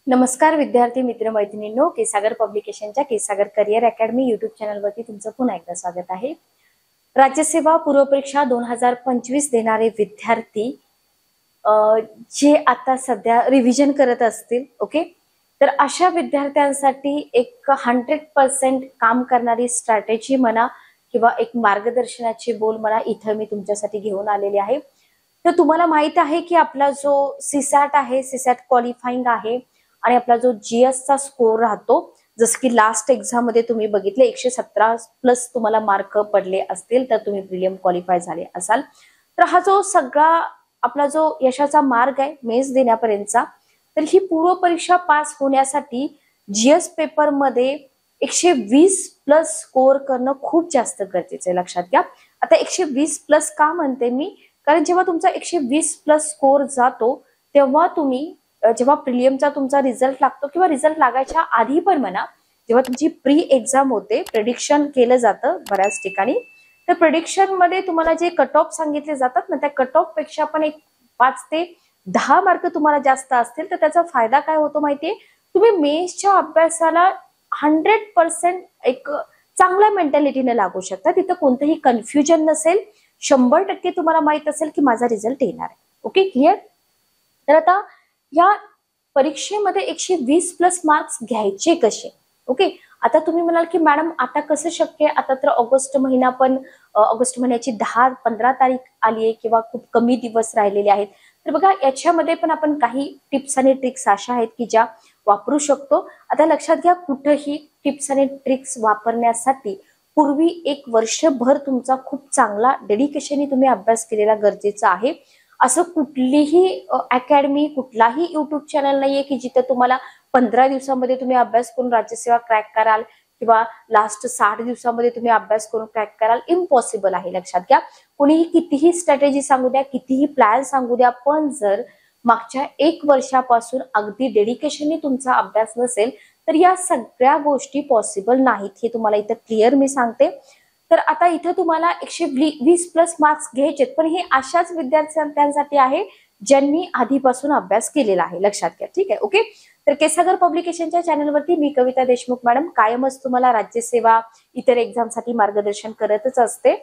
नमस्कार विद्यार्थी मित्र मैत्रिणींनो, केसागर पब्लिकेशनच्या केसागर करिअर अकॅडमी यूट्यूब चॅनलवरती तुमचं पुन्हा एकदा स्वागत आहे। राज्यसेवा पूर्व परीक्षा 2025 देणारे विद्यार्थी जे आता सध्या रिव्हिजन करत असतील, ओके, तर अशा विद्यार्थ्यांसाठी एक 100% काम करणारी स्ट्रॅटेजी म्हणा किंवा एक मार्गदर्शनाचे बोल म्हणा इथं मी तुमच्यासाठी घेऊन आलेले आहे। तर तुम्हाला माहित आहे की आपला जो सीसॅट आहे, सीसॅट क्वालिफाईंग आहे आणि आपला जो जीएस चा स्कोर राहतो, जसं की लास्ट एक्झाम मध्ये तुम्ही बघितले 117 प्लस तुम्हाला मार्क पडले असतील तर तुम्ही प्रीलियम क्वालिफाय झाले असाल। तर हा जो सगळा आपला जो यशाचा मार्ग आहे मेन्स देण्यापर्यंतचा, तर ही पूर्व परीक्षा पास होण्यासाठी जीएस पेपर मध्ये 120 प्लस स्कोर करणं खूप जास्त गरजेचं आहे, लक्षात घ्या। आता 120 प्लस का म्हणते मी, कारण जेव्हा तुमचा 120 प्लस स्कोर जातो तेव्हा तुम्ही जेव्हा प्रीलियमचा तुमचा रिझल्ट लागतो किंवा रिझल्ट लागायच्या आधी पण म्हणा, जेव्हा तुमची प्री एक्झाम होते, प्रेडिक्शन केलं जातं बऱ्याच ठिकाणी, तर प्रेडिक्शन मध्ये तुम्हाला जे कट ऑफ सांगितले जातात ना, त्या कट ऑफ पेक्षा पण एक 5 ते 10 मार्क तुम्हाला जास्त असतील तर त्याचा फायदा काय होतो माहितीये, तुम्ही मेन्सच्या अभ्यासाला 100% एक चांगल्या मेंटॅलिटीने लागू शकता। तिथं कोणतंही कन्फ्युजन नसेल, 100% तुम्हाला माहित असेल की माझा रिझल्ट येणार आहे। Okay, clear. तर आता या परीक्षेमध्ये 120 प्लस मार्क्स घ्यायचे कसे? ओके, आता तुम्ही म्हणाल की मॅडम आता कसं शक्य आहे, आता तर ऑगस्ट महिना पण ऑगस्ट महिन्याची 10-15 तारीख आली आहे किंवा खूप कमी दिवस राहिलेले आहेत। तर बघा, याच्यामध्ये पण आपण काही टिप्स आणि ट्रिक्स अशा आहेत की ज्या वापरू शकतो। आता लक्षात घ्या, कुठेही टिप्स आणि ट्रिक्स वापरण्यासाठी पूर्वी 1 वर्षभर तुमचा खूप चांगला डेडिकेशननी तुम्ही अभ्यास केलेला गरजेचा आहे। असं कुठलीही अकॅडमी, कुठलाही युट्यूब चॅनल नाहीये की जिथे तुम्हाला 15 दिवसामध्ये तुम्ही अभ्यास करून राज्यसेवा क्रॅक कराल किंवा लास्ट 60 दिवसामध्ये तुम्ही अभ्यास करून क्रॅक कराल। इम्पॉसिबल आहे, लक्षात घ्या। कोणीही कितीही स्ट्रॅटेजी सांगू द्या, कितीही प्लॅन सांगू द्या, पण जर मागच्या 1 वर्षापासून अगदी डेडिकेशननी तुमचा अभ्यास नसेल तर या सगळ्या गोष्टी पॉसिबल नाहीत, हे तुम्हाला इथं क्लिअर मी सांगते। तर आता इथं तुम्हाला 120 प्लस मार्क्स घ्यायचे, पण हे अशाच विद्यार्थ्यांसाठी आहे ज्यांनी आधीपासून अभ्यास केलेला आहे, लक्षात घ्या। ठीक आहे, ओके। तर केसागर पब्लिकेशनच्या चॅनलवरती मी कविता देशमुख मॅडम कायमच तुम्हाला राज्यसेवा इतर एक्झामसाठी मार्गदर्शन करतच असते।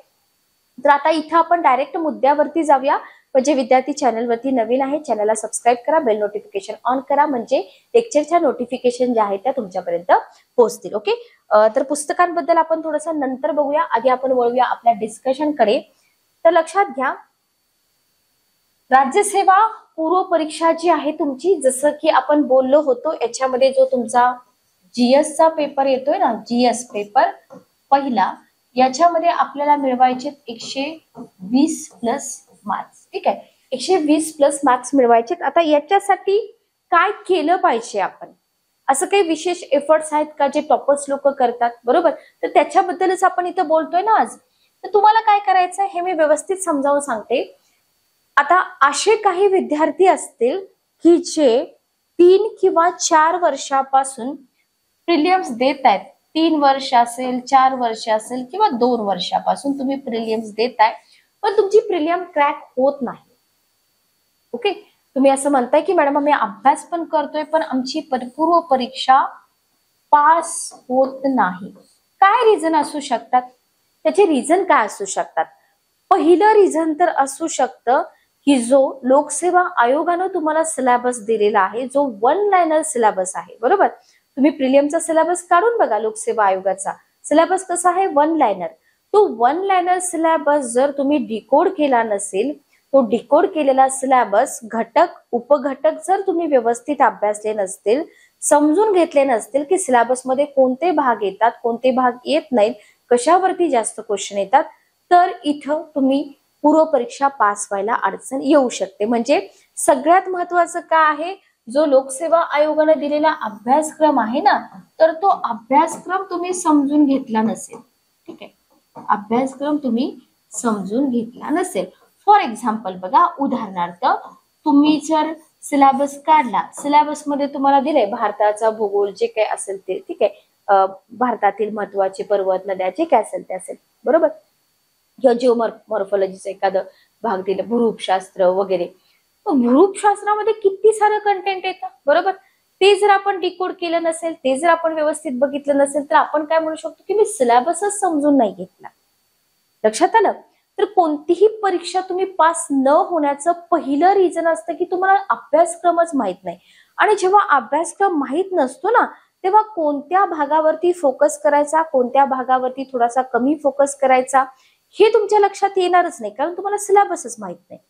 तर आता इथं आपण डायरेक्ट मुद्द्यावरती जाऊया। म्हणजे विद्यार्थी चॅनलवरती नवीन आहे, चॅनलला सबस्क्राईब करा, बेल नोटिफिकेशन ऑन करा, म्हणजे लेक्चरच्या नोटिफिकेशन ज्या आहेत त्या तुमच्यापर्यंत पोहोचतील। ओके, तर पुस्तकांबद्दल आपण थोडंसं नंतर बघूया, आधी आपण वळूया आपल्या डिस्कशनकडे। तर लक्षात घ्या, राज्यसेवा पूर्व परीक्षा जी आहे तुमची, जसं की आपण बोललो होतो, याच्यामध्ये जो तुमचा जीएस चा पेपर येतोय ना, जीएस पेपर पहिला, याच्यामध्ये आपल्याला मिळवायचे 120 प्लस मार्क्स। ठीक आहे, 120 प्लस मार्क्स मिळवायचे। आता याच्यासाठी काय केलं पाहिजे आपण, असं काही विशेष एफर्ट्स आहेत का जे टॉपर्स लोक करतात, बरोबर? तर त्याच्याबद्दलच आपण इथं बोलतोय ना आज। तर तुम्हाला काय करायचं हे मी व्यवस्थित समजावून सांगते। आता असे काही विद्यार्थी असतील की जे 3 किंवा 4 वर्षापासून प्रिलियम्स देत आहेत, 3 वर्ष असेल, 4 वर्ष असेल किंवा 2 वर्षापासून तुम्ही प्रिलियम्स देताय, पण तुमची प्रिलियम क्रॅक होत नाही। ओके, तुम्ही असं म्हणताय की मॅडम आम्ही अभ्यास पण करतोय पण आमची पूर्व परीक्षा पास होत नाही। काय रिझन असू शकतात, त्याचे रिझन काय असू शकतात? पहिलं रिझन तर असू शकतं की जो लोकसेवा आयोगानं तुम्हाला सिलेबस दिलेला आहे, जो 1 लाइनर सिलेबस आहे, बरोबर? तुम्ही प्रिलियमचा सिलेबस काढून बघा, लोकसेवा आयोगाचा सिलेबस कसा आहे, 1 लाइनर। तो 1 लाइनर सिलेबस जर तुम्ही डिकोड केला नसेल, तो डिकोड केलेला सिलेबस घटक उपघटक जर तुम्ही व्यवस्थित अभ्यासले नसतील, समजून घेतले नसतील की सिलेबस मध्ये कोणते भाग येतात, कोणते भाग येत नाहीत, कशावरती जास्त क्वेश्चन येतात, तर इथं तुम्ही पूर्व परीक्षा पास व्हायला अडचण येऊ शकते। म्हणजे सगळ्यात महत्वाचं काय आहे, जो लोकसेवा आयोगाने दिलेला अभ्यासक्रम आहे ना, तर तो अभ्यासक्रम तुम्ही समजून घेतला नसेल। ठीक आहे, अभ्यासक्रम तुम्ही समजून घेतला नसेल। फॉर एक्झाम्पल बघा, उदाहरणार्थ तुम्ही जर सिलेबस काढला, सिलेबस मध्ये तुम्हाला दिले भारताचा भूगोल जे काही असेल ते, ठीक आहे, भारतातील महत्वाचे पर्वत, नद्या जे काय असेल ते असेल, बरोबर? किंवा जिओमॉर्फॉलॉजीचा एखादा भाग दिला, भूरूपशास्त्र वगैरे। भूरूपशास्त्रामध्ये किती सारं कंटेंट येतं, बरोबर? ते जर आपण डिकोड केलं नसेल, ते जर आपण व्यवस्थित बघितलं नसेल, तर आपण काय म्हणू शकतो की मी सिलेबसच समजून नाही घेतला. लक्षात आलं? तर कोणतीही परीक्षा तुम्ही पास न होण्याचं पहिलं रिझन असतं की तुम्हाला अभ्यासक्रमच माहित नाही. आणि जेव्हा अभ्यासक्रम माहित नसतो ना, तेव्हा कोणत्या भागावरती फोकस करायचा, कोणत्या भागावरती थोडासा कमी फोकस करायचा, हे तुमच्या लक्षात येणारच नाही, कारण तुम्हाला सिलेबसच माहित नाही.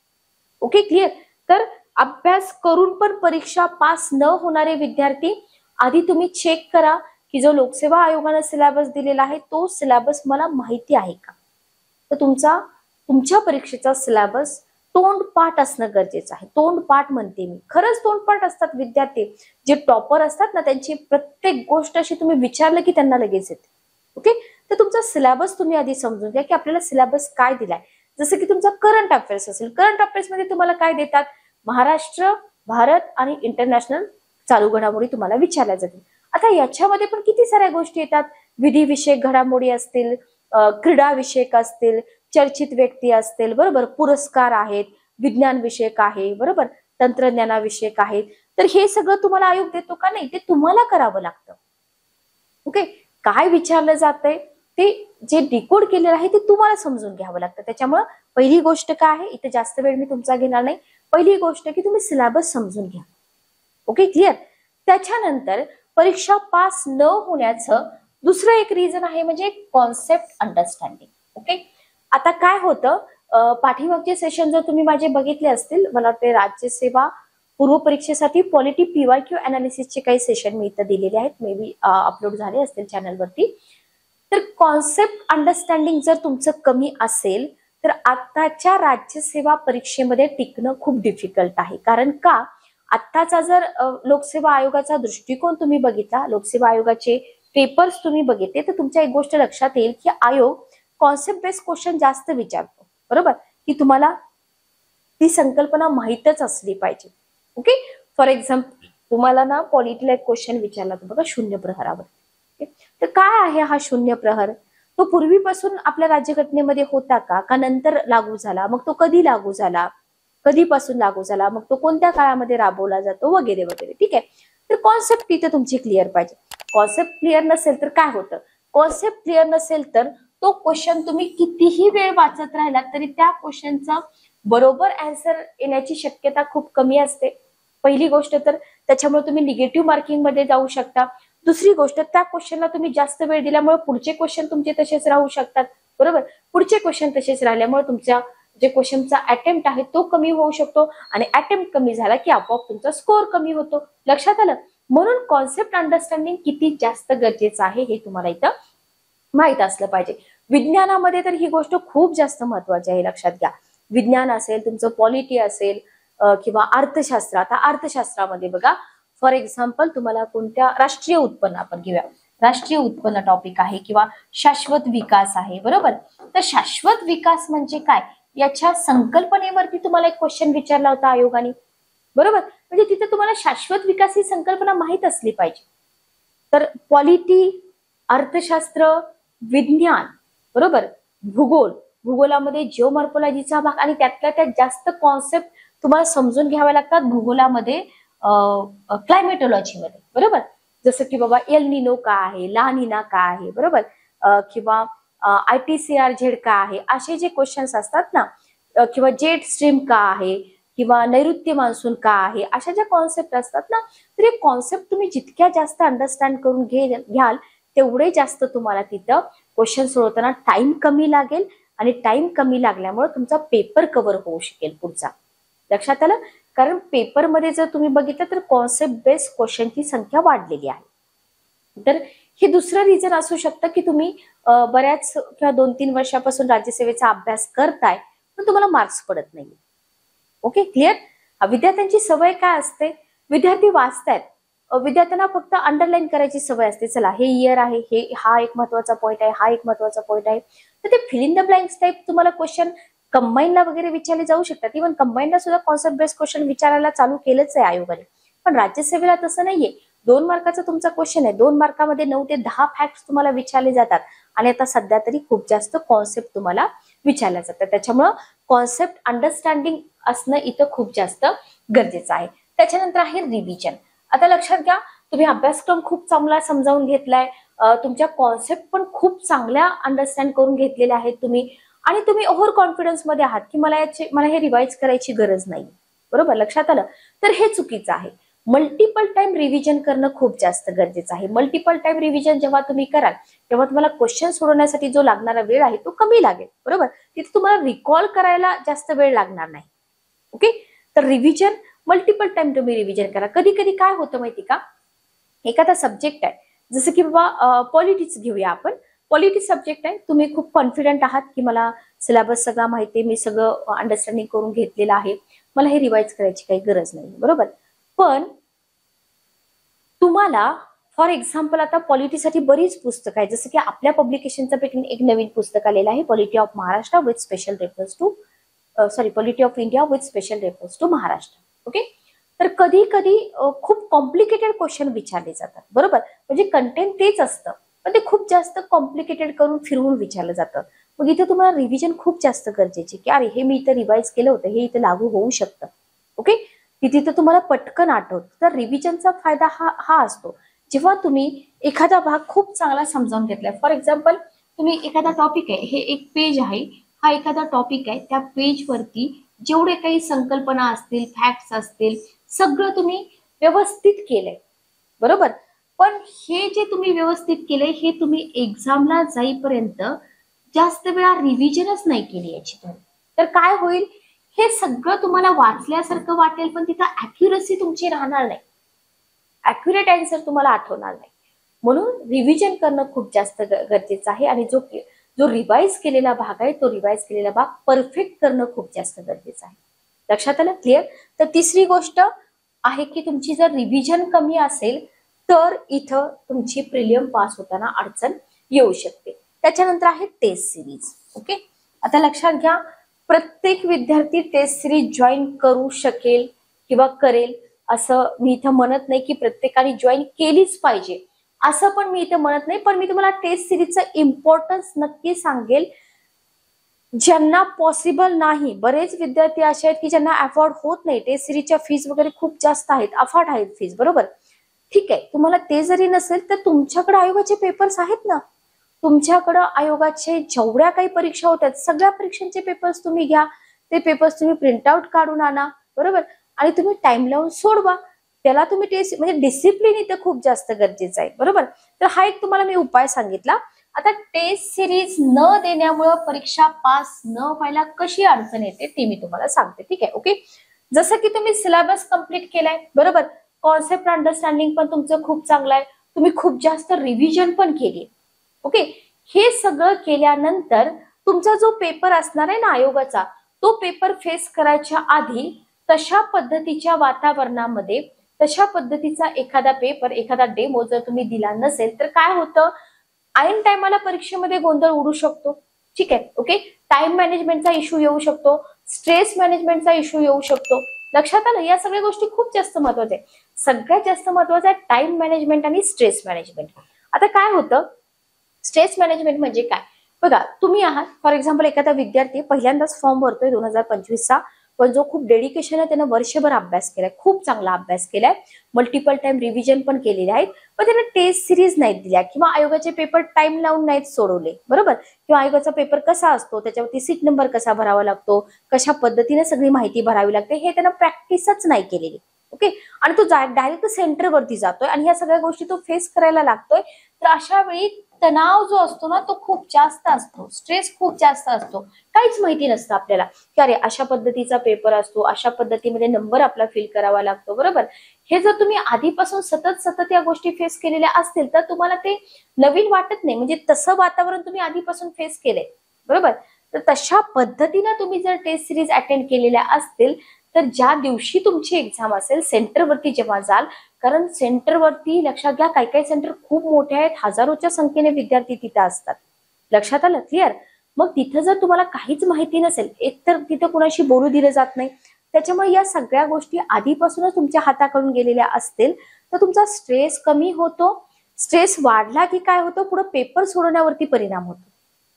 Okay, clear? तर अभ्यास करून पण परीक्षा पास न होणारे विद्यार्थी, आधी तुम्ही चेक करा की जो लोकसेवा आयोगाने सिलेबस दिलेला आहे तो सिलेबस मला माहिती आहे का. तर तुमच्या परीक्षेचा सिलेबस तोंडपाठ असणं गरजेचं आहे. तोंडपाठ म्हणते मी, खरंच तोंडपाठ असतात विद्यार्थी जे टॉपर असतात ना, त्यांची प्रत्येक गोष्ट अशी तुम्ही विचारलं की त्यांना लगेच येते. ओके, तर तुमचा सिलेबस तुम्ही आधी समजून घ्या की आपल्याला सिलेबस काय दिलाय. जसं की तुमचा करंट अफेअर्स असेल, करंट अफेअर्स मध्ये तुम्हाला काय देतात, महाराष्ट्र, भारत आणि इंटरनॅशनल चालू घडामोडी तुम्हाला विचारल्या जातील. आता याच्यामध्ये पण किती साऱ्या गोष्टी येतात, विधिविषयक घडामोडी असतील, क्रीडा विषयक असतील, चर्चित व्यक्ती असतील, बरोबर, पुरस्कार आहेत, विज्ञान विषयक आहे, बरोबर, तंत्रज्ञानाविषयक आहेत. तर हे सगळं तुम्हाला आयोग देतो का? नाही, ते तुम्हाला करावं लागतं. ओके, काय विचारलं जातंय ते जे डिकोड केलेलं आहे ते तुम्हाला समजून घ्यावं लागतं. त्याच्यामुळे पहिली गोष्ट काय आहे, इथे जास्त वेळ मी तुमचा घेणार नाही, पहिली गोष्ट की तुम्ही सिलेबस समजून घ्या. Okay, clear? त्याच्यानंतर परीक्षा पास न होण्याचं दुसरं एक रिझन आहे म्हणजे कॉन्सेप्ट अंडरस्टँडिंग. ओके, आता काय होतं, पाठीमागचे सेशन जर तुम्ही माझे बघितले असतील, मला वाटते राज्यसेवा पूर्व परीक्षेसाठी पॉलिटी पीवायक्यू अनालिसिसचे काही सेशन मी इथं दिलेले आहेत, मे बी अपलोड झाले असतील चॅनलवरती. तर कॉन्सेप्ट अंडरस्टँडिंग जर तुमचं कमी असेल तर आताच्या राज्यसेवा परीक्षेमध्ये टिकणं खूप डिफिकल्ट आहे. कारण का, आत्ताचा जर लोकसेवा आयोगाचा दृष्टिकोन तुम्ही बघितला, लोकसेवा आयोगाचे पेपर्स तुम्ही बघितले, तर तुमच्या एक गोष्ट लक्षात येईल की आयोग कॉन्सेप्ट बेस्ड क्वेश्चन जास्त विचारतो, बरोबर, की तुम्हाला ती संकल्पना माहीतच असली पाहिजे. ओके, फॉर एक्झाम्पल तुम्हाला ना पॉलिटीला एक क्वेश्चन विचारला तर बघा, शून्य प्रहरावर. तर काय आहे हा शून्य प्रहर? तो पूर्वीपासून आपल्या राज्यघटनेमध्ये होता का नंतर लागू झाला? मग तो कधी लागू झाला, कधीपासून लागू झाला, मग तो कोणत्या काळामध्ये राबवला जातो, वगैरे वगैरे. ठीक आहे, तर कॉन्सेप्ट तिथे तुमची क्लिअर पाहिजे. कॉन्सेप्ट क्लिअर नसेल तर काय होतं, कॉन्सेप्ट क्लिअर नसेल तर तो क्वेश्चन तुम्ही कितीही वेळ वाचत राहिलात तरी त्या क्वेश्चनचा बरोबर आन्सर येण्याची शक्यता खूप कमी असते. पहिली गोष्ट तर त्याच्यामुळे तुम्ही निगेटिव्ह मार्किंग मध्ये जाऊ शकता. दुसरी गोष्ट, त्या क्वेश्चनला तुम्ही जास्त वेळ दिल्यामुळे पुढचे क्वेश्चन तुमचे तसेच राहू शकतात, बरोबर. पुढचे क्वेश्चन तसेच राहिल्यामुळे तुमच्या जे क्वेश्चनचा अटेम्प्ट आहे तो कमी होऊ शकतो आणि अटेम्प्ट कमी झाला की आपोआप तुमचा स्कोर कमी होतो. लक्षात आलं? म्हणून कॉन्सेप्ट अंडरस्टँडिंग किती जास्त गरजेचं आहे हे तुम्हाला इथं माहित असलं पाहिजे. विज्ञानामध्ये तर ही गोष्ट खूप जास्त महत्वाची आहे, लक्षात घ्या. विज्ञान असेल, तुमचं पॉलिटी असेल किंवा अर्थशास्त्र. आता अर्थशास्त्रामध्ये बघा, फॉर एक्झाम्पल तुम्हाला कोणत्या राष्ट्रीय उत्पन्न आपण घेऊया, राष्ट्रीय उत्पन्न टॉपिक आहे किंवा शाश्वत विकास आहे, बरोबर. तर शाश्वत विकास म्हणजे काय, याच्या संकल्पनेवरती तुम्हाला एक क्वेश्चन विचारला होता आयोगाने, बरोबर. म्हणजे तिथे तुम्हाला शाश्वत विकास ही संकल्पना माहित असली पाहिजे. तर पॉलिटी, अर्थशास्त्र, विज्ञान, बरोबर, भूगोल, भूगोलामध्ये जिओमॉर्फॉलॉजीचा भाग आणि त्यातल्या त्यात जास्त कॉन्सेप्ट तुम्हाला समजून घ्यावे लागतात भूगोलामध्ये, क्लायमेटोलॉजीमध्ये, बरोबर. जसं की बाबा एल निनो का आहे, ला निना का आहे, बरोबर, किंवा ITCRZ का आहे, असे जे क्वेश्चन्स असतात ना, किंवा जेट स्ट्रीम का आहे किंवा नैऋत्य मान्सून का आहे, अशा ज्या कॉन्सेप्ट असतात ना, तर हे कॉन्सेप्ट तुम्ही जितक्या जास्त अंडरस्टँड करून घ्याल तेवढे जास्त तुम्हाला तिथं क्वेश्चन सोडवताना टाइम कमी लागेल आणि टाइम कमी लागल्यामुळे तुमचा पेपर कव्हर होऊ शकेल पुढचा. लक्षात आलं? कारण पेपरमध्ये जर तुम्ही बघितलं तर कॉन्सेप्ट बेस्ड क्वेश्चनची संख्या वाढलेली आहे. तर हे दुसरं रिझन असू शकतं की तुम्ही बऱ्याच किंवा 2-3 वर्षापासून राज्यसेवेचा अभ्यास करताय पण तुम्हाला मार्क्स पडत नाही. Okay, clear? विद्यार्थ्यांची सवय काय असते, विद्यार्थी वाचतायत, विद्यार्थ्यांना फक्त अंडरलाईन करायची सवय असते. चला हे इयर आहे, हे हा एक महत्वाचा पॉईंट आहे, हा एक महत्वाचा पॉईंट आहे. तर ते fill in the blanks type तुम्हाला क्वेश्चन कंबाईनला वगैरे विचारले जाऊ शकतात. इव्हन कंबाईनला सुद्धा कॉन्सेप्ट बेस्ड क्वेश्चन विचारायला चालू केलंच आहे आयोगाने. पण राज्यसेवेला तसं नाहीये. 2 मार्काचा तुमचा क्वेश्चन आहे, 2 मार्कामध्ये 9 ते 10 फॅक्ट्स तुम्हाला विचारले जातात आणि आता सध्या तरी खूप जास्त कॉन्सेप्ट तुम्हाला विचारल्या जातात. त्याच्यामुळं कॉन्सेप्ट अंडरस्टँडिंग असणं इथं खूप जास्त गरजेचं आहे. त्याच्यानंतर आहे रिव्हिजन. आता लक्षात घ्या, तुम्ही अभ्यासक्रम खूप चांगला समजावून घेतलाय, तुमच्या कॉन्सेप्ट पण खूप चांगल्या अंडरस्टँड करून घेतलेल्या आहेत तुम्ही, आणि तुम्ही ओव्हर कॉन्फिडन्स मध्ये आहात की मला हे रिवाइज करायची गरज नाही. बरोबर, लक्षात आलं? तर हे चुकीचं आहे. मल्टिपल टाइम रिव्हिजन करणं खूप जास्त गरजेचं आहे. मल्टिपल टाइम रिव्हिजन जेव्हा तुम्ही कराल तेव्हा तुम्हाला क्वेश्चन सोडवण्यासाठी जो लागणारा वेळ आहे तो कमी लागेल. बरोबर, तिथे तुम्हाला रिकॉल करायला जास्त वेळ लागणार नाही. ओके, तर रिव्हिजन मल्टिपल टाइम तुम्ही रिव्हिजन करा. कधी कधी काय होतं माहिती का, एखादा सब्जेक्ट आहे, जसं की बाबा पॉलिटिक्स घेऊया आपण. पॉलिटिक्स सब्जेक्ट आहे, तुम्ही खूप कॉन्फिडंट आहात की मला सिलेबस सगळा माहिती आहे, मी सगळं अंडरस्टँडिंग करून घेतलेलं आहे, मला हे रिवाइज करायची काही गरज नाही. बरोबर, पण तुम्हाला फॉर एक्झाम्पल आता पॉलिटीसाठी बरीच पुस्तकं आहेत, जसं की आपल्या पब्लिकेशनचं पैकी एक नवीन पुस्तक आलेलं आहे, polity of Maharashtra with special reference to polity of India with special reference to Maharashtra. Okay, तर कधी कधी खूप कॉम्प्लिकेटेड क्वेश्चन विचारले जातात. बरोबर, म्हणजे कंटेंट तेच असतं पण ते खूप जास्त कॉम्प्लिकेटेड करून फिरवून विचारलं जातं. मग इथे तुम्हाला रिव्हिजन खूप जास्त गरजेचे, की अरे हे मी इथं रिवाइज केलं होतं, हे इथं लागू होऊ शकतं. ओके, तिथे तुम्हाला पटकन आठवतं. तर रिव्हिजनचा फायदा हा असतो जेव्हा तुम्ही एखादा भाग खूप चांगला समजावून घेतलाय. फॉर एक्झाम्पल, तुम्ही एखादा टॉपिक आहे, हे एक पेज आहे, हा एखादा टॉपिक आहे, त्या पेजवरती जेवढे काही संकल्पना असतील, फॅक्ट्स असतील, सगळं तुम्ही व्यवस्थित केलंय. बरोबर, पण हे जे तुम्ही व्यवस्थित केलंय हे तुम्ही एक्झामला जाईपर्यंत जास्त वेळा रिव्हिजनच नाही केली याची तुम्ही, तर काय होईल, हे सगळं तुम्हाला वाचल्यासारखं वाटेल पण तिथं अॅक्युरसी तुमची राहणार नाही, अॅक्युरेट आन्सर तुम्हाला आठवणार नाही. म्हणून रिव्हिजन करणं खूप जास्त गरजेचं आहे, आणि जो रिवाइज केलेला भाग आहे तो रिवाइज केलेला भाग परफेक्ट करणं खूप जास्त गरजेचं आहे. लक्षात आलं? क्लिअर? तर तिसरी गोष्ट आहे की तुमची जर रिव्हिजन कमी असेल तर इथं तुमची प्रिलियम पास होताना अडचण येऊ शकते. त्याच्यानंतर आहे टेस्ट सिरीज. ओके, आता लक्षात घ्या, प्रत्येक विद्यार्थी टेस्ट सिरीज जॉईन करू शकेल किंवा करेल असं मी इथं म्हणत नाही की प्रत्येकाने जॉईन केलीच पाहिजे, असं पण मी इथं म्हणत नाही. पण मी तुम्हाला टेस्ट सिरीजचं इम्पॉर्टन्स नक्की सांगेल. ज्यांना पॉसिबल नाही, बरेच विद्यार्थी असे आहेत की ज्यांना अफोर्ड होत नाही, टेस्ट सिरीजच्या फीज वगैरे खूप जास्त आहेत, अफाट आहेत फीज. बरोबर, ठीक आहे, तुम्हाला ते जरी नसेल तर तुमच्याकडे आयोगाचे पेपर्स आहेत ना, तुमच्याकडे आयोगाचे जेवढ्या काही परीक्षा होतात सगळ्या परीक्षांचे पेपर्स तुम्ही घ्या, ते पेपर्स तुम्ही प्रिंटआउट काढून आणा. बरोबर, आणि तुम्ही टाइम लावून सोडवा. त्याला तुम्ही टेस्ट, म्हणजे डिसिप्लिन इथं खूप जास्त गरजेचं आहे. बरोबर, तर हा एक तुम्हाला मी उपाय सांगितला. आता टेस्ट सिरीज न देण्यामुळे परीक्षा पास न व्हायला कशी अडचण येते ते मी तुम्हाला सांगते. ठीक आहे, ओके. जसं की तुम्ही सिलेबस कंप्लीट केलाय, बरोबर, कॉन्सेप्ट अंडरस्टँडिंग पण तुमचं खूप चांगलं आहे, तुम्ही खूप जास्त रिव्हिजन पण केली. ओके, हे सगळं केल्यानंतर तुमचा जो पेपर असणार आहे ना आयोगाचा, तो पेपर फेस करायच्या आधी तशा पद्धतीच्या वातावरणामध्ये तशा पद्धतीचा एखादा पेपर, एखादा डेमो जर तुम्ही दिला नसेल तर काय होतं, ऐन टायमाला परीक्षेमध्ये गोंधळ उडू शकतो. ठीक आहे, ओके, टाइम मॅनेजमेंटचा इश्यू येऊ शकतो, स्ट्रेस मॅनेजमेंटचा इश्यू येऊ शकतो. लक्षात आलं? या सगळ्या गोष्टी खूप जास्त महत्वाच्या आहेत. सगळ्यात जास्त महत्वाचं आहे टाइम मॅनेजमेंट आणि स्ट्रेस मॅनेजमेंट. आता काय होतं, स्ट्रेस मॅनेजमेंट म्हणजे काय, बघा, तुम्ही आहात फॉर एक्झाम्पल एखादा विद्यार्थी पहिल्यांदाच फॉर्म भरतोय 2025चा, पण जो खूप डेडिकेशन आहे, त्यानं वर्षभर अभ्यास केलाय, खूप चांगला अभ्यास केलाय, मल्टिपल टाइम रिव्हिजन पण केलेले आहेत, पण त्यानं टेस्ट सिरीज नाहीत दिल्या किंवा आयोगाचे पेपर टाइम लावून नाहीत सोडवले. बरोबर, किंवा आयोगाचा पेपर कसा असतो, त्याच्यावरती सीट नंबर कसा भरावा लागतो, कशा पद्धतीने सगळी माहिती भरावी लागते, हे त्यानं प्रॅक्टिसच नाही केलेली. ओके, आणि तो डायरेक्ट सेंटरवरती जातोय आणि ह्या सगळ्या गोष्टी तो फेस करायला लागतोय. तर अशा वेळी तणाव जो असतो ना तो खूप जास्त असतो, स्ट्रेस खूप जास्त असतो. काहीच माहिती नसतं आपल्याला की अरे अशा पद्धतीचा पेपर असतो, अशा पद्धतीमध्ये नंबर आपला फिल करावा लागतो. बरोबर, हे जर तुम्ही आधीपासून सतत सतत या गोष्टी फेस केलेल्या असतील तर तुम्हाला ते नवीन वाटत नाही, म्हणजे तसं वातावरण तुम्ही आधीपासून फेस केलंय. बरोबर, तर तशा पद्धतीनं तुम्ही जर टेस्ट सिरीज अटेंड केलेल्या असतील तर ज्या दिवशी तुमची एक्झाम असेल सेंटरवरती जेव्हा जाल, कारण सेंटरवरती लक्षात घ्या, काही काही सेंटर खूप मोठे आहेत, हजारोच्या संख्येने विद्यार्थी तिथे असतात. लक्षात आलं? क्लिअर? मग तिथं जर तुम्हाला काहीच माहिती नसेल, एकतर तिथं कुणाशी बोलू दिलं जात नाही, त्याच्यामुळे या सगळ्या गोष्टी आधीपासूनच तुमच्या हाताकडून गेलेल्या असतील तर तुमचा स्ट्रेस कमी होतो. स्ट्रेस वाढला की काय होतं, पुढे पेपर सोडवण्यावरती परिणाम होतो.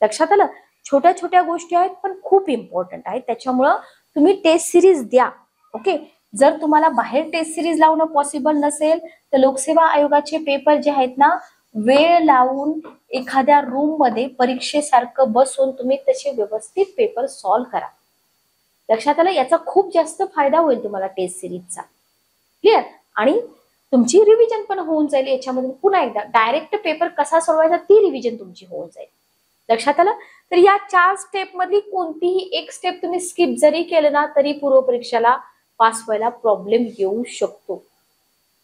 लक्षात आलं? छोट्या छोट्या गोष्टी आहेत पण खूप इम्पॉर्टंट आहेत, त्याच्यामुळं तुम्ही टेस्ट सिरीज द्या. ओके, जर तुम्हाला बाहेर टेस्ट सिरीज लावणं पॉसिबल नसेल तर लोकसेवा आयोगाचे पेपर जे आहेत ना, वेळ लावून एखाद्या रूम मध्ये परीक्षेसारखं बसून तुम्ही तसे व्यवस्थित पेपर सॉल्व्ह करा. लक्षात आलं? याचा खूप जास्त फायदा होईल तुम्हाला टेस्ट सिरीजचा. क्लिअर? आणि तुमची रिव्हिजन पण होऊन जाईल याच्यामध्ये. पुन्हा एकदा डायरेक्ट पेपर कसा सोडवायचा ती रिव्हिजन तुमची होऊन जाईल. लक्षात आलं? तर या 4 स्टेप मधली कोणतीही एक स्टेप तुम्ही स्किप जरी केलं ना तरी पूर्व परीक्षेला पास व्हायला प्रॉब्लेम येऊ शकतो.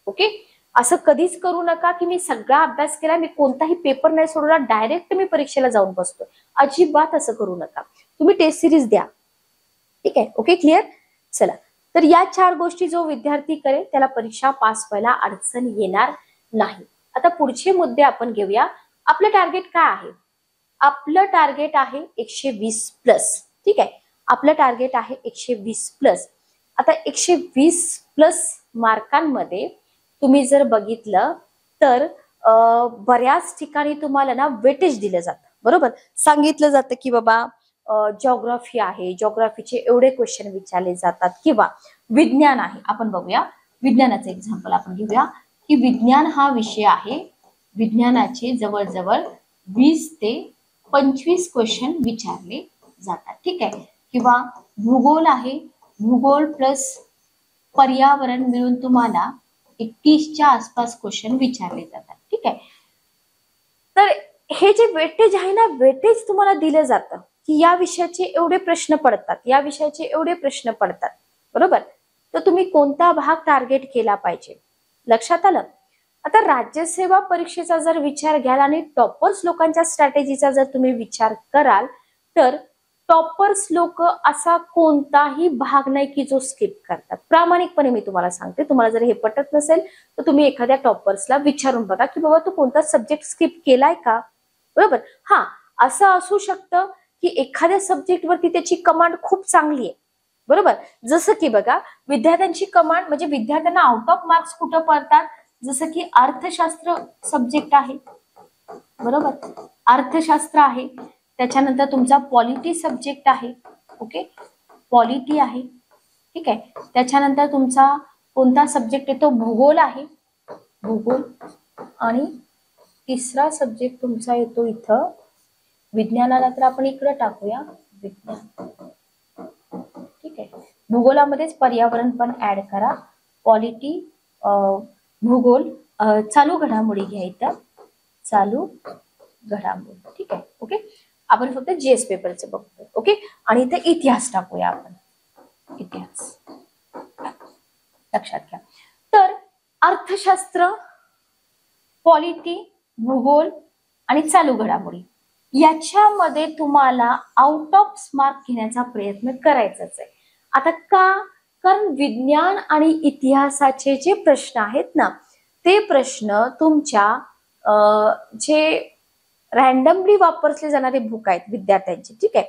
ओके, असं कधीच करू नका की मी सगळा अभ्यास केला, मी कोणताही पेपर नाही सोडवला, डायरेक्ट मी परीक्षेला जाऊन बसतोय. अजिबात असं करू नका. तुम्ही टेस्ट सिरीज द्या. ठीक आहे? Okay, clear? चला, तर या 4 गोष्टी जो विद्यार्थी करेल त्याला परीक्षा पास व्हायला अडचण येणार नाही. आता पुढचे मुद्दे आपण घेऊया. आपलं टार्गेट काय आहे? आपलं टार्गेट आहे 120 प्लस. ठीक आहे, आपलं टार्गेट आहे 120 प्लस. आता 120 प्लस मार्कांमध्ये तुम्ही जर बघितलं तर बऱ्याच ठिकाणी तुम्हाला ना वेटेज दिलं जातं. बरोबर, सांगितलं जातं की बाबा जॉग्राफी आहे, जॉग्राफीचे एवढे क्वेश्चन विचारले जातात, किंवा विज्ञान आहे. आपण बघूया विज्ञानाचं एक्झाम्पल आपण घेऊया की विज्ञान हा विषय आहे, विज्ञानाचे जवळजवळ 20 ते 25 क्वेश्चन विचारले जातात. ठीक आहे, किंवा भूगोल आहे, भूगोल प्लस पर्यावरण मिळून तुम्हाला 21च्या आसपास क्वेश्चन विचारले जातात. ठीक आहे, तर हे जे वेटेज आहे ना, वेटेज तुम्हाला दिलं जातं की या विषयाचे एवढे प्रश्न पडतात, या विषयाचे एवढे प्रश्न पडतात. बरोबर, तर तुम्ही कोणता भाग टार्गेट केला पाहिजे. लक्षात आलं? आता राज्यसेवा परीक्षेचा जर विचार घ्याल आणि टॉपर्स लोकांच्या स्ट्रॅटेजीचा जर तुम्ही विचार कराल तर टॉपर्स लोक असा कोणताही भाग नाही की जो स्किप करतात. प्रामाणिकपणे मी तुम्हाला सांगते, तुम्हाला जर हे पटत नसेल तर तुम्ही एखाद्या टॉपर्सला विचारून बघा की बाबा तू कोणता सब्जेक्ट स्किप केलाय का. बरोबर, हा असं असू शकतं की एखाद्या सब्जेक्ट वरती त्याची कमांड खूप चांगली आहे. बरोबर, जसं की बघा विद्यार्थ्यांची कमांड म्हणजे विद्यार्थ्यांना आउट ऑफ मार्क्स कुठं पडतात, जसं की अर्थशास्त्र सब्जेक्ट आहे. बरोबर, अर्थशास्त्र आहे. त्याच्यानंतर तुमचा पॉलिटी सब्जेक्ट आहे. ओके, पॉलिटी आहे. ठीक आहे, त्याच्यानंतर तुमचा कोणता सब्जेक्ट येतो, भूगोल आहे, भूगोल. आणि तिसरा सब्जेक्ट तुमचा येतो इथं विज्ञानाला, तर आपण इकडे टाकूया विज्ञान. ठीक आहे, भूगोलामध्येच पर्यावरण पण ऍड करा, पॉलिटी, भूगोल, चालू घडामोडी घ्या इथं, चालू घडामोडी. ठीक आहे, ओके. आपण फक्त जीएस पेपरचं बघतोय. ओके, आणि इथे इतिहास टाकूया आपण, इतिहास. लक्षात घ्या, तर अर्थशास्त्र, पॉलिटी, भूगोल आणि चालू घडामोडी याच्यामध्ये तुम्हाला आउट ऑफ मार्क घेण्याचा प्रयत्न करायचाच आहे. आता का? कारण विज्ञान आणि इतिहासाचे जे प्रश्न आहेत ना ते प्रश्न तुमच्या जे रॅन्डमली वापरले जाणारे बुक आहेत विद्यार्थ्यांचे. ठीक आहे,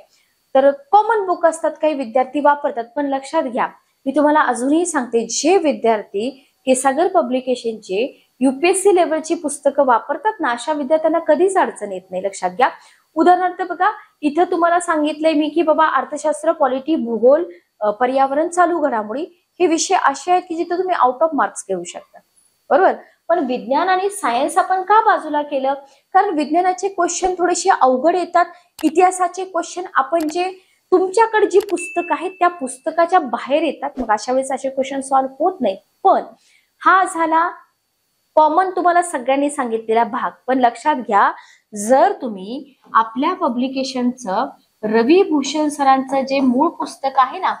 तर कॉमन बुक असतात, काही विद्यार्थी वापरतात, पण लक्षात घ्या मी तुम्हाला अजूनही सांगते, जे विद्यार्थी केसागर पब्लिकेशनचे युपीएससी लेवलची पुस्तकं वापरतात ना अशा विद्यार्थ्यांना कधीच अडचण येत नाही. लक्षात घ्या. उदाहरणार्थ बघा इथं तुम्हाला सांगितलंय मी की बाबा अर्थशास्त्र, पॉलिटी, भूगोल, पर्यावरण, चालू घडामोडी हे विषय असे आहेत की जिथे तुम्ही आउट ऑफ मार्क्स घेऊ शकता. बरोबर, पण विज्ञान आणि सायन्स आपण का बाजूला केलं? कारण विज्ञानाचे क्वेश्चन थोडेसे अवघड येतात, इतिहासाचे क्वेश्चन आपण जे तुमच्याकडे जी पुस्तक आहेत त्या पुस्तकाच्या बाहेर येतात, मग अशा वेळेस असे क्वेश्चन सॉल्व्ह होत नाही. पण हा झाला कॉमन तुम्हाला सगळ्यांनी सांगितलेला भाग. पण लक्षात घ्या, जर तुम्ही आपल्या पब्लिकेशनचं रवी भूषण सरांचं जे मूळ पुस्तक आहे ना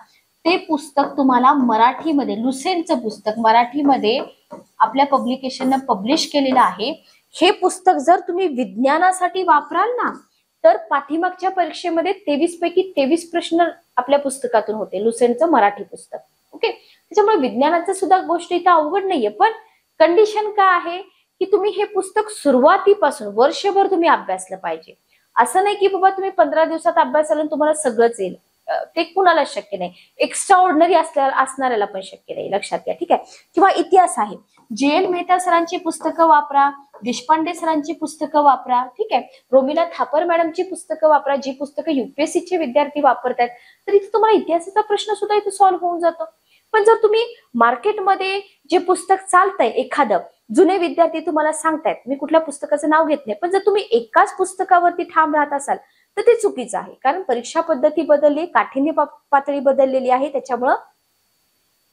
ते पुस्तक तुम्हाला मराठीमध्ये, लुसेंटचं पुस्तक मराठीमध्ये आपल्या पब्लिकेशनने पब्लिश केलेलं आहे, हे पुस्तक जर तुम्ही विज्ञानासाठी वापराल ना तर पाठीमागच्या परीक्षेमध्ये 23 पैकी 23 प्रश्न आपल्या पुस्तकातून होते, लुसेंटचं मराठी पुस्तक. ओके, त्याच्यामुळे विज्ञानाचं सुद्धा गोष्ट इथं अवघड नाहीये. पण कंडिशन काय आहे की तुम्ही हे पुस्तक सुरुवातीपासून वर्षभर तुम्ही अभ्यासलं पाहिजे. असं नाही की बाबा तुम्ही 15 दिवसात अभ्यास आला तुम्हाला सगळंच येईल, ते कुणाला शक्य नाही. एक्स्ट्रा ऑर्डिनरी असणाऱ्याला पण शक्य नाही. लक्षात घ्या. ठीक आहे, किंवा इतिहास आहे, जे.एल. मेहता सरांची पुस्तकं वापरा, देशपांडे सरांची पुस्तकं वापरा. ठीक आहे, रोमिला थापर मॅडमची पुस्तकं वापरा, जी पुस्तकं युपीएससीचे विद्यार्थी वापरतात. तर इथे तुम्हाला इतिहासाचा प्रश्न सुद्धा इथे सॉल्व्ह होऊन जातो. पण जर तुम्ही मार्केटमध्ये जे पुस्तक चालतंय एखादं, जुने विद्यार्थी तुम्हाला सांगतायत, मी कुठल्या पुस्तकाचं नाव घेत नाही, पण जर तुम्ही एकाच पुस्तकावरती ठाम राहत असाल तर ते चुकीचं आहे. कारण परीक्षा पद्धती बदलली, काठिण्य पातळी बदललेली आहे, त्याच्यामुळं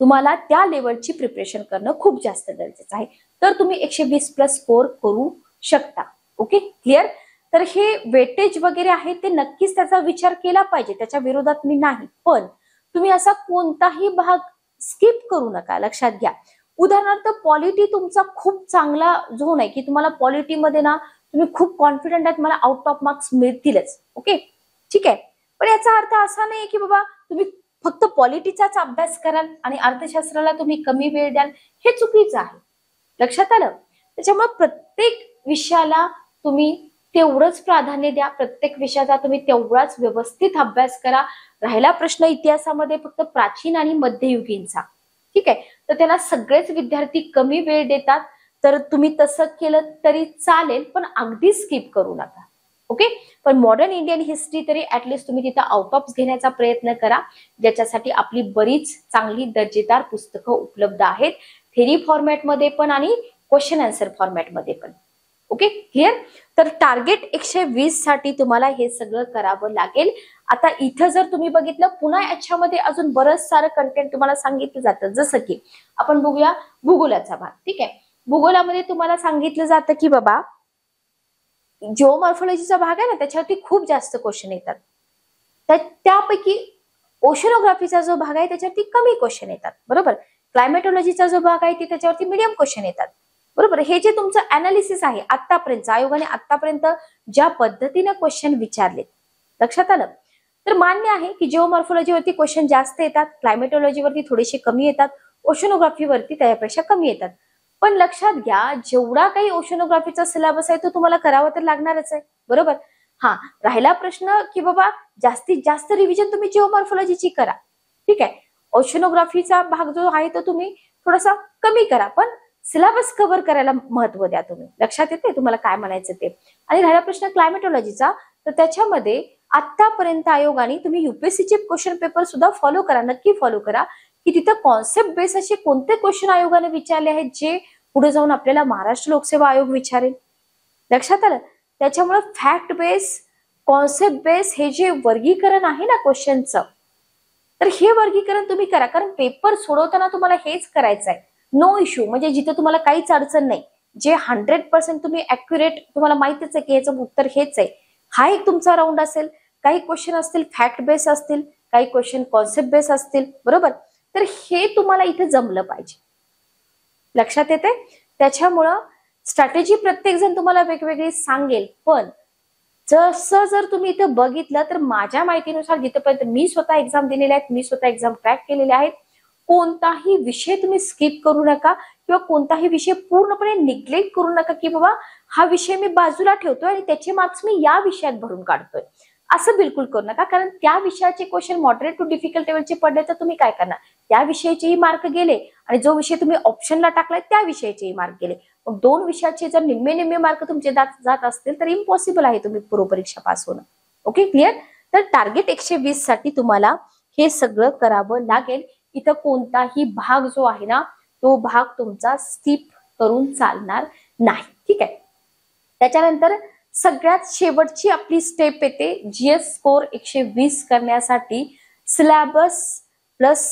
तुम्हाला त्या लेवलची प्रिपरेशन करणं खूप जास्त गरजेचं आहे. तर तुम्ही 120 प्लस स्कोर करू शकता. Okay, clear. तर हे वेटेज वगैरे आहे ते नक्कीच त्याचा विचार केला पाहिजे, त्याच्या विरोधात मी नाही, पण तुम्ही असा कोणताही भाग स्किप करू नका. लक्षात घ्या, उदाहरणार्थ पॉलिटी तुमचा खूप चांगला झोन आहे की तुम्हाला पॉलिटीमध्ये ना तुम्ही खूप कॉन्फिडंट आहात, मला आउट ऑफ मार्क्स मिळतीलच. ओके, ठीक आहे. पण याचा अर्थ असा नाही की बाबा तुम्ही फक्त पॉलिटीचाच अभ्यास कराल आणि अर्थशास्त्राला तुम्ही कमी वेळ द्याल, हे चुकीचं आहे. लक्षात आलं. त्याच्यामुळे प्रत्येक विषयाला तुम्ही तेवढंच प्राधान्य द्या, प्रत्येक विषयाचा तुम्ही तेवढाच व्यवस्थित अभ्यास करा. राहिला प्रश्न इतिहासामध्ये फक्त प्राचीन आणि मध्ययुगीनचा, ठीक आहे, तर त्याला सगळेच विद्यार्थी कमी वेळ देतात, तर तुम्ही तसं केलं तरी चालेल, पण अगदी स्किप करू नका. ओके, पण मॉडर्न इंडियन हिस्ट्री तरी ऍटलिस्ट तुम्ही तिथं आउट ऑफ घेण्याचा प्रयत्न करा, ज्याच्यासाठी आपली बरीच चांगली दर्जेदार पुस्तकं उपलब्ध आहेत, थेरी फॉर्मॅटमध्ये पण आणि क्वेश्चन आन्सर फॉर्मॅटमध्ये पण. Okay, clear. तर टार्गेट 120 साठी तुम्हाला हे सगळं करावं लागेल. आता इथं जर तुम्ही बघितलं, पुन्हा याच्यामध्ये अजून बरंच सारं कंटेंट तुम्हाला सांगितलं जातं, जसं की आपण बघूया भूगोलाचा भाग. ठीक आहे, भूगोलामध्ये तुम्हाला सांगितलं जातं की बाबा जिओमॉर्फॉलॉजीचा भाग आहे ना, त्याच्यावरती खूप जास्त क्वेश्चन येतात, त्यापैकी ओशनोग्राफीचा जो भाग आहे त्याच्यावरती कमी क्वेश्चन येतात, बरोबर. क्लायमेटोलॉजीचा जो भाग आहे त्याच्यावरती मीडियम क्वेश्चन येतात, बरोबर. हे जे तुमचं अनालिसिस आहे आतापर्यंत, आयोगाने आतापर्यंत ज्या पद्धतीने क्वेश्चन विचारले, लक्षात आलं. तर मान्य आहे की जिओमॉर्फॉलॉजीवरती क्वेश्चन जास्त येतात, क्लायमेटोलॉजीवरती थोडेसे कमी येतात, ओशनोग्राफीवरती त्यापेक्षा कमी येतात. पण लक्षात घ्या, जेवढा काही ओशनोग्राफीचा सिलेबस आहे तो तुम्हाला करावा तर लागणारच आहे, बरोबर. हा, राहिला प्रश्न की बाबा जास्तीत जास्त रिव्हिजन तुम्ही जिओमॉर्फॉलॉजीची करा, ठीक आहे. ओशनोग्राफीचा भाग जो आहे तो तुम्ही थोडासा कमी करा, पण सिलेबस कव्हर करायला महत्व द्या तुम्ही. लक्षात येते तुम्हाला काय म्हणायचं ते. आणि राहिला प्रश्न क्लायमेटोलॉजीचा, तर त्याच्यामध्ये आतापर्यंत आयोगाने, तुम्ही युपीएससीचे क्वेश्चन पेपर सुद्धा फॉलो करा, नक्की फॉलो करा, की तिथं कॉन्सेप्ट बेस असे कोणते क्वेश्चन आयोगाने विचारले आहेत जे पुढे जाऊन आपल्याला महाराष्ट्र लोकसेवा आयोग विचारेल. लक्षात आलं. त्याच्यामुळे फॅक्ट बेस, कॉन्सेप्ट बेस हे जे वर्गीकरण आहे ना क्वेश्चनचं, तर हे वर्गीकरण तुम्ही करा, कारण पेपर सोडवताना तुम्हाला हेच करायचं आहे. नो इश्यू, म्हणजे जिथे तुम्हाला काहीच अडचण नाही, जे 100% तुम्ही अॅक्युरेट, तुम्हाला माहितीच आहे की याचं उत्तर हेच आहे, हा एक तुमचा राऊंड असेल. काही क्वेश्चन असतील फॅक्ट बेस असतील, काही क्वेश्चन कॉन्सेप्ट बेस असतील, बरोबर. तर हे तुम्हाला इथे जमलं पाहिजे. लक्षात येते. त्याच्यामुळं स्ट्रॅटेजी प्रत्येक जण तुम्हाला वेगवेगळी सांगेल, पण जसं जर तुम्ही इथं बघितलं तर माझ्या माहितीनुसार जिथपर्यंत मी स्वतः एक्झाम दिलेल्या आहेत, मी स्वतः एक्झाम क्रॅक केलेल्या आहेत, कोणताही विषय तुम्ही स्किप करू नका किंवा कोणताही विषय पूर्णपणे निग्लेक्ट करू नका की बाबा हा विषय मी बाजूला ठेवतोय आणि त्याचे मार्क्स मी या विषयात भरून काढतोय, असं बिलकुल करू नका. कारण त्या विषयाचे क्वेश्चन मॉडरेट टू डिफिकल्ट लेवलचे पडले तर तुम्ही काय करणार, त्या विषयाचेही मार्क गेले आणि जो विषय तुम्ही ऑप्शनला टाकलाय त्या विषयाचेही मार्क गेले. मग दोन विषयाचे जर निम्मे निम्मे मार्क तुमचे जात असतील तर इम्पॉसिबल आहे तुम्ही पूर्वपरीक्षा पास होणं. Okay, clear. तर टार्गेट 120 साठी तुम्हाला हे सगळं करावं लागेल. इथं कोणताही भाग जो आहे ना तो भाग तुमचा स्किप करून चालणार नाही, ठीक आहे. त्याच्यानंतर सगळ्यात शेवटची आपली स्टेप येते, जीएस स्कोर 120 करण्यासाठी syllabus plus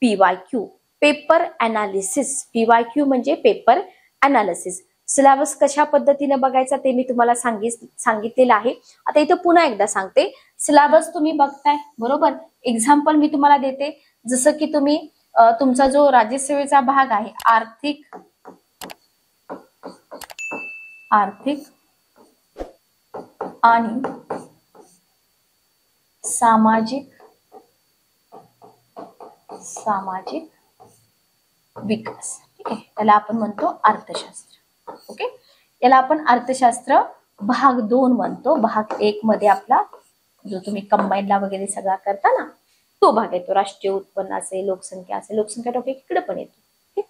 PYQ, paper analysis. PYQ म्हणजे पेपर अनालिसिस. सिलेबस कशा पद्धतीने बघायचा ते मी तुम्हाला सांगितलेलं आहे. आता इथं पुन्हा एकदा सांगते, सिलेबस तुम्ही बघताय, बरोबर. एक्झाम्पल मी तुम्हाला देते, जसं की तुम्ही तुमचा जो राज्यसेवेचा भाग आहे, आर्थिक आणि सामाजिक विकास, ठीक आहे, त्याला आपण म्हणतो अर्थशास्त्र. ओके, याला आपण अर्थशास्त्र भाग 2 म्हणतो. भाग 1 मध्ये आपला जो तुम्ही कंबाईनला वगैरे सगळा करता ना तो भाग येतो. राष्ट्रीय उत्पन्न असेल, लोकसंख्या असेल, लोकसंख्या टॉपिक इकडे पण येतो. ठीक,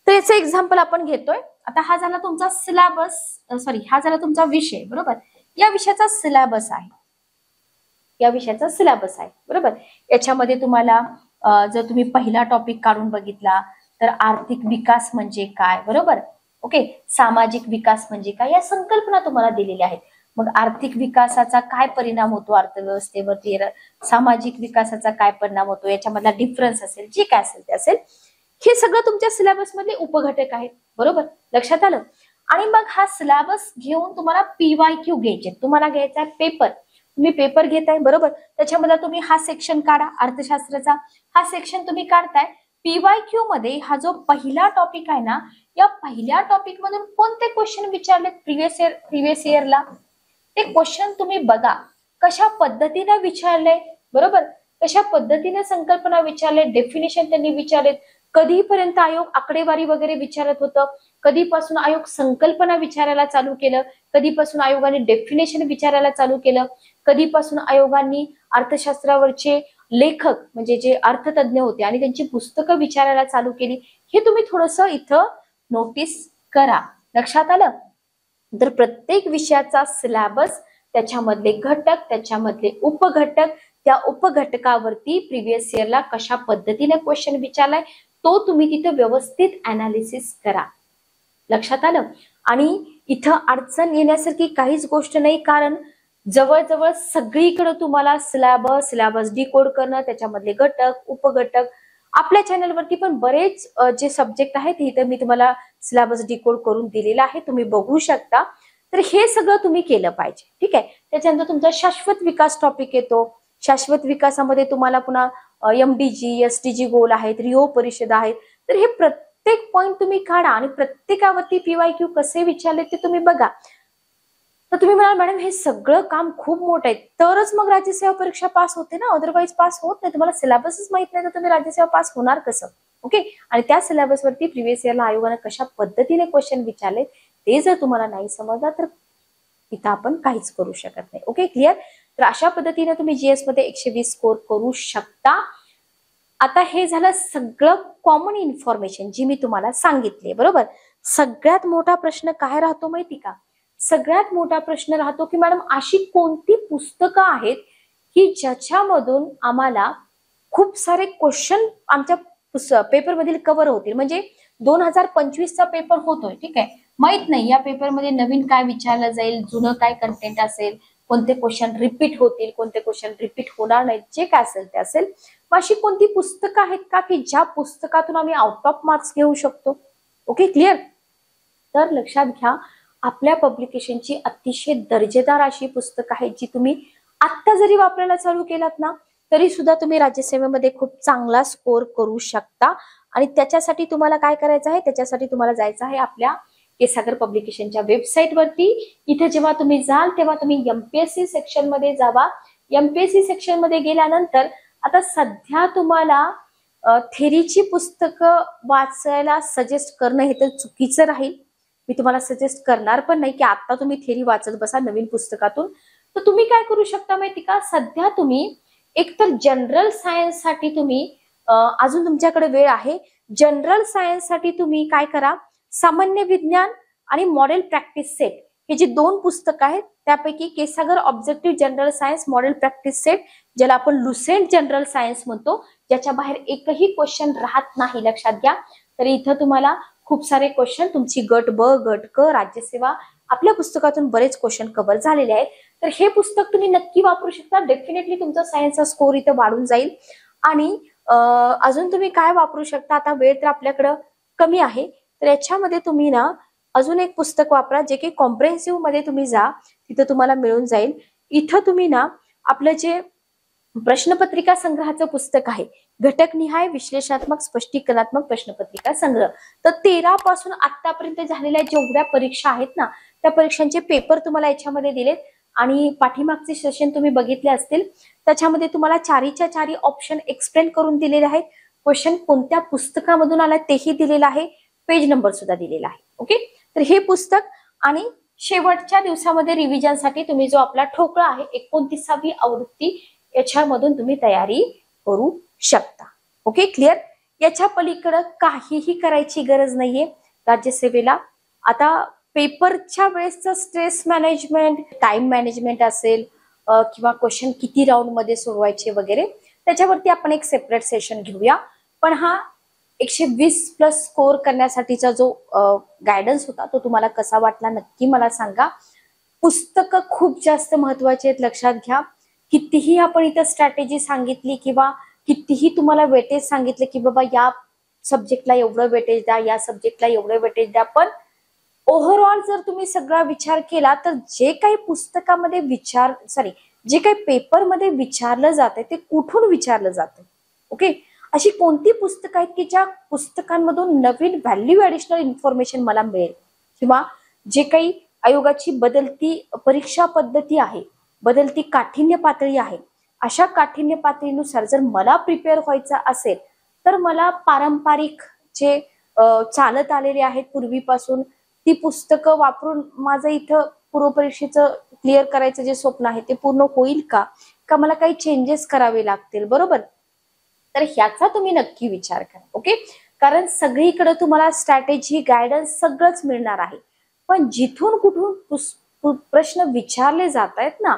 तर याचं एक्झाम्पल आपण घेतोय. आता हा झाला तुमचा सिलेबस, हा झाला तुमचा विषय, बरोबर. या विषयाचा सिलेबस आहे, बरोबर. याच्यामध्ये तुम्हाला जर तुम्ही पहिला टॉपिक काढून बघितला तर आर्थिक विकास म्हणजे काय, बरोबर. ओके, सामाजिक विकास म्हणजे काय, या संकल्पना तुम्हाला दिलेल्या आहेत. मग आर्थिक विकासाचा काय परिणाम होतो अर्थव्यवस्थेवरती, सामाजिक विकासाचा काय परिणाम होतो, याच्यामधला डिफरन्स असेल, जे काय असेल ते असेल, हे सगळं तुमच्या सिलेबस मधले उपघटक आहेत, बरोबर. लक्षात आलं. आणि मग हा सिलेबस घेऊन तुम्हाला PYQ घ्यायचे, तुम्हाला घ्यायचा आहे पेपर. तुम्ही पेपर घेताय, बरोबर. त्याच्यामध्ये तुम्ही हा सेक्शन काढा अर्थशास्त्राचा, हा सेक्शन तुम्ही काढताय. PYQ मध्ये हा जो पहिला टॉपिक आहे ना, या पहिल्या टॉपिक मधून कोणते क्वेश्चन विचारले प्रिव्हियस इयरला, ते क्वेश्चन तुम्ही बघा कशा पद्धतीने विचारले, बरोबर. कशा पद्धतीने संकल्पना विचारले, डेफिनेशन त्यांनी विचारलेत, कधीपर्यंत आयोग आकडेवारी वगैरे विचारत होतं, कधीपासून आयोग संकल्पना विचारायला चालू केलं, कधीपासून आयोगाने डेफिनेशन विचारायला चालू केलं, कधीपासून आयोगांनी अर्थशास्त्रावरचे लेखक म्हणजे जे अर्थतज्ञ होते आणि त्यांची पुस्तकं विचारायला चालू केली, हे तुम्ही थोडस इथं नोटीस करा. लक्षात आलं. तर प्रत्येक विषयाचा सिलेबस, त्याच्यामधले घटक, त्याच्यामधले उपघटक, त्या उपघटकावरती प्रिव्हियस इयरला कशा पद्धतीने क्वेश्चन विचारलाय, तो तुम्ही तिथे व्यवस्थित अनालिसिस करा. लक्षात आलं. आणि इथं अडचण येण्यासारखी काहीच गोष्ट नाही, कारण जवळजवळ सगळीकडे तुम्हाला सिलेबस डिकोड करणं, त्याच्यामधले घटक, उपघटक, आपल्या चॅनलवरती पण बरेच जे सब्जेक्ट आहेत इथं मी तुम्हाला सिलेबस डिकोड करून दिलेला आहे, तुम्ही बघू शकता. तर हे सगळं तुम्ही केलं पाहिजे, ठीक आहे. त्याच्यानंतर तुमचा शाश्वत विकास टॉपिक येतो. शाश्वत विकासामध्ये तुम्हाला पुन्हा MDG SDG गोल आहेत, रिओ परिषद आहेत. तर हे प्रत्येक पॉइंट तुम्ही काढा आणि प्रत्येकावरती PYQ कसे विचारले ते तुम्ही बघा. तर तुम्ही म्हणाल मॅडम हे सगळं काम खूप मोठं आहे, तरच मग राज्यसेवा परीक्षा पास होते ना, अदरवाईज पास होत नाही. तुम्हाला सिलेबसच माहित नाही तर तुम्ही राज्यसेवा पास होणार कसं. ओके. आणि त्या सिलेबसवरती प्रिव्हियस इयरला आयोगाने कशा पद्धतीने क्वेश्चन विचारले ते जर तुम्हाला नाही समजलं तर इथं आपण काहीच करू शकत नाही. Okay, clear. तर अशा पद्धतीने तुम्ही GS मध्ये 120 स्कोर करू शकता. आता हे झालं सगळं कॉमन इन्फॉर्मेशन जी मी तुम्हाला सांगितली, बरोबर. सगळ्यात मोठा प्रश्न काय राहतो माहिती का, सगळ्यात मोठा प्रश्न राहतो की मॅडम अशी कोणती पुस्तकं आहेत की ज्याच्यामधून आम्हाला खूप सारे क्वेश्चन आमच्या पेपर मधील कव्हर होतील. म्हणजे 2025 चा पेपर होतोय, ठीक आहे, माहित नाही या पेपरमध्ये नवीन काय विचारलं जाईल, जुनं काय कंटेंट असेल, कोणते क्वेश्चन रिपीट होतील, कोणते क्वेश्चन रिपीट होणार नाहीत, जे काय असेल ते असेल. अशी कोणती पुस्तकं आहेत का की ज्या पुस्तकातून आम्ही आउट ऑफ मार्क्स घेऊ शकतो. Okay, clear. तर लक्षात घ्या, आपल्या पब्लिकेशनची अतिशय दर्जेदार अशी पुस्तकं आहेत जी तुम्ही आत्ता जरी वापरायला चालू केलात ना तरी सुद्धा तुम्ही राज्यसेवेमध्ये खूप चांगला स्कोर करू शकता. आणि त्याच्यासाठी तुम्हाला काय करायचं आहे, त्याच्यासाठी तुम्हाला जायचं आहे आपल्या केसागर पब्लिकेशनच्या वेबसाईट वरती. इथे जेव्हा तुम्ही जाल तेव्हा तुम्ही MPSC सेक्शन मध्ये जावा. MPSC सेक्शन मध्ये गेल्यानंतर आता सध्या तुम्हाला थेरीची पुस्तकं वाचायला सजेस्ट करणं हे तर चुकीचं राहील. मी तुम्हाला सजेस्ट करणार पण नाही की आता तुम्ही थेरी वाचत बसा नवीन पुस्तकातून. तर तुम्ही काय करू शकता माहिती का, सध्या तुम्ही एकतर जनरल सायन्स साठी तुम्ही अजून तुमच्याकडे वेळ आहे. जनरल सायन्स साठी तुम्ही काय करा, सामान्य विज्ञान आणि मॉडेल प्रॅक्टिस सेट हे जी 2 पुस्तकं आहेत त्यापैकी K Sagar objective general science model practice set, ज्याला आपण लुसेंट जनरल सायन्स म्हणतो, ज्याच्या बाहेर एकही क्वेश्चन राहत नाही, लक्षात घ्या. तर इथं तुम्हाला खूप सारे क्वेश्चन तुमची गट ब गट क राज्यसेवा आपल्या पुस्तकातून बरेच क्वेश्चन कव्हर झालेले आहेत. तर हे पुस्तक तुम्ही नक्की वापरू शकता. डेफिनेटली तुमचा सायन्सचा स्कोर इथं वाढून जाईल. आणि अजून तुम्ही काय वापरू शकता, आता वेळ तर आपल्याकडं कमी आहे तर याच्यामध्ये तुम्ही ना अजून एक पुस्तक वापरा जे की कॉम्प्रेहेन्सिव्ह मध्ये तुम्ही जा, तिथं तुम्हाला मिळून जाईल. इथं तुम्ही ना आपलं जे प्रश्नपत्रिका संग्रहाचं पुस्तक आहे, घटकनिहाय विश्लेषणात्मक स्पष्टीकरणात्मक प्रश्नपत्रिका संग्रह, तर 13 पासून आतापर्यंत झालेल्या जेवढ्या परीक्षा आहेत ना त्या परीक्षांचे पेपर तुम्हाला याच्यामध्ये दिलेत. आणि पाठीमागचे सेशन तुम्ही बघितले असतील, त्याच्यामध्ये तुम्हाला 4च्या 4 ऑप्शन एक्सप्लेन करून दिलेले आहेत. क्वेश्चन कोणत्या पुस्तकामधून आला तेही दिलेलं आहे, पेज नंबर सुद्धा दिलेला आहे. ओके, तर हे पुस्तक आणि शेवटच्या दिवसामध्ये रिव्हिजनसाठी तुम्ही जो आपला ठोकळा आहे 29वी आवृत्ती, याच्यामधून तुम्ही तयारी करू शकता. Okay, clear. याच्या पलीकडे काहीही करायची गरज नाहीये राज्यसेवेला. आता पेपरच्या वेळेसचं स्ट्रेस मॅनेजमेंट, टाइम मॅनेजमेंट असेल किंवा क्वेश्चन किती राऊंड मध्ये सोडवायचे वगैरे, त्याच्यावरती आपण एक सेपरेट सेशन घेऊया. पण हा 120+ स्कोर करण्यासाठीचा जो गायडन्स होता तो तुम्हाला कसा वाटला नक्की मला सांगा. पुस्तकं खूप जास्त महत्वाची आहेत, लक्षात घ्या. कितीही आपण इथं स्ट्रॅटेजी सांगितली किंवा कितीही तुम्हाला वेटेज सांगितले की बाबा या सब्जेक्टला एवढं वेटेज द्या, या सब्जेक्टला एवढं वेटेज द्या, पण ओव्हरऑल जर तुम्ही सगळा विचार केला तर जे काही पुस्तकामध्ये जे काही पेपरमध्ये विचारलं जातंय ते कुठून विचारलं जातंय. ओके, अशी कोणती पुस्तकं आहेत की ज्या पुस्तकांमधून नवीन व्हॅल्यू ऍडिशनल इन्फॉर्मेशन मला मिळेल, किंवा जे काही आयोगाची बदलती परीक्षा पद्धती आहे, बदलती काठिण्य पातळी आहे, अशा काठिण्य पातळीनुसार जर मला प्रिपेअर व्हायचं असेल तर मला पारंपरिक जे चालत आलेले आहेत पूर्वीपासून ती पुस्तकं वापरून माझं इथं पूर्वपरीक्षेचं क्लिअर करायचं जे स्वप्न आहे ते पूर्ण होईल का मला काही चेंजेस करावे लागतील, बरोबर. तर ह्याचा तुम्ही नक्की विचार करा. ओके, कारण सगळीकडे तुम्हाला स्ट्रॅटेजी गायडन्स सगळंच मिळणार आहे, पण जिथून कुठून प्रश्न विचारले जात आहेत ना,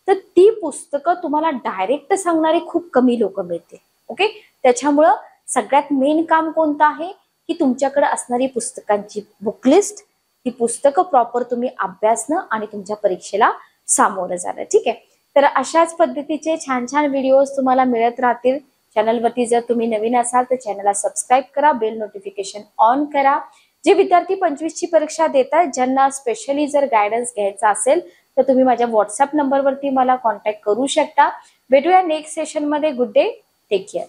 तर ती पुस्तकं तुम्हाला डायरेक्ट सांगणारे खूप कमी लोक मिळतील. ओके, त्याच्यामुळं सगळ्यात मेन काम कोणतं आहे की तुमच्याकडे असणारी पुस्तकांची बुकलिस्ट, ती पुस्तकं प्रॉपर तुम्ही अभ्यासणं आणि तुमच्या परीक्षेला सामोरं जाणं. ठीक आहे, तर अशाच पद्धतीचे छान छान व्हिडिओज तुम्हाला मिळत राहतील. चॅनलवरती जर तुम्ही नवीन असाल तर चॅनलला सबस्क्राईब करा, बेल नोटिफिकेशन ऑन करा. जे विद्यार्थी 25 ची परीक्षा देत आहेत, ज्यांना स्पेशली जर गायडन्स घ्यायचा असेल तर तुम्ही माझ्या व्हॉट्सअप नंबरवरती मला कॉन्टॅक्ट करू शकता. भेटूया नेक्स्ट सेशन मध्ये. Good day, take care.